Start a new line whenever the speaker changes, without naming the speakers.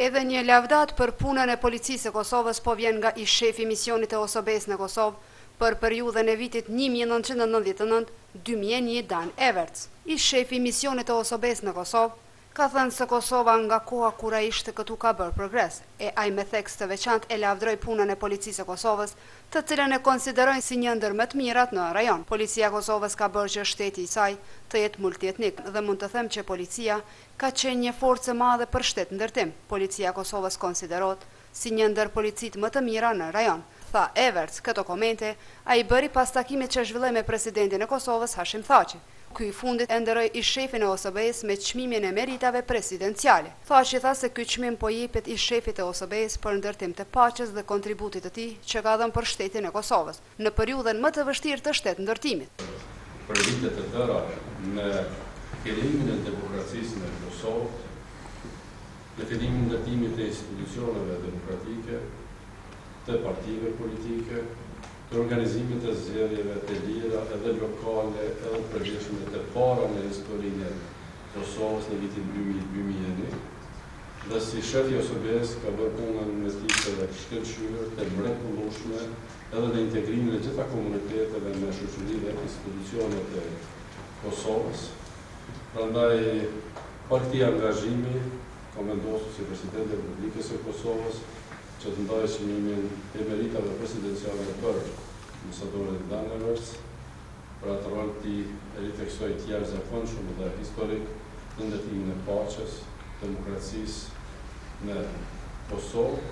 Edhe një lavdat për punën e policisë e Kosovës po vjen nga ish shefi misionit e OSBE-s në Kosovë për periudhën e vitit 1999-2001 Dan Everts. Ish shefi misionit e OSBE-s në Kosovë ka thënë se Kosova nga koha kur ai ishte këtu ka bërë progres, e ai me theks të veçantë e lavdroi punën e policisë së Kosovës, të cilën e konsiderojnë si një ndër më të mirat në rajon. Policia e Kosovës ka bërë që shteti i saj të jetë multietnik dhe mund të them që policia ka qenë një forcë e madhe për shtet ndërtim. Policia e Kosovës konsiderohet si një ndër policit më të mira në rajon. Tha Everts këto komente ai bëri pas takimit që zhvilloi me presidentin e Kosovës Hashim Thaçi. Ky i fundit e nderoi ish shefin e OSBE-s me çmimin e meritave presidenciale. Thaçi tha se ky çmim po jepet ish shefit e OSBE-s për ndërtim të paqes dhe kontributit të tij që ka dhënë për shtetin e Kosovës në periudhën më të vështirë të shtet ndërtimit.
Për vitet e tëra në fillimin e demokracisë në Kosovë, në fillimin e ndërtimit të institucioneve demokratike, të partive politike, të organizimit të zgjedhjeve të lira edhe lokale edhe përgjithshme të para në historinë e Kosovës në vitin 2001, dhe si shefi i OSBE-s ka bërë punën me titëve të shkëlqyer, të mrekullueshme, edhe në integrimin e gjitha komuniteteve me shoqërinë dhe institucionet e Kosovës. Prandaj, pa këtij angazhimi, kam vendosur si president e Republikës së Kosovës që të ndaj çmimin e meritave presidenciale për ambasadorin Dan Everts, për atë rol të riteksoj të jashtëzakonshëm dhe historik në ndërtimin e paqes, demokracisë në Kosovë,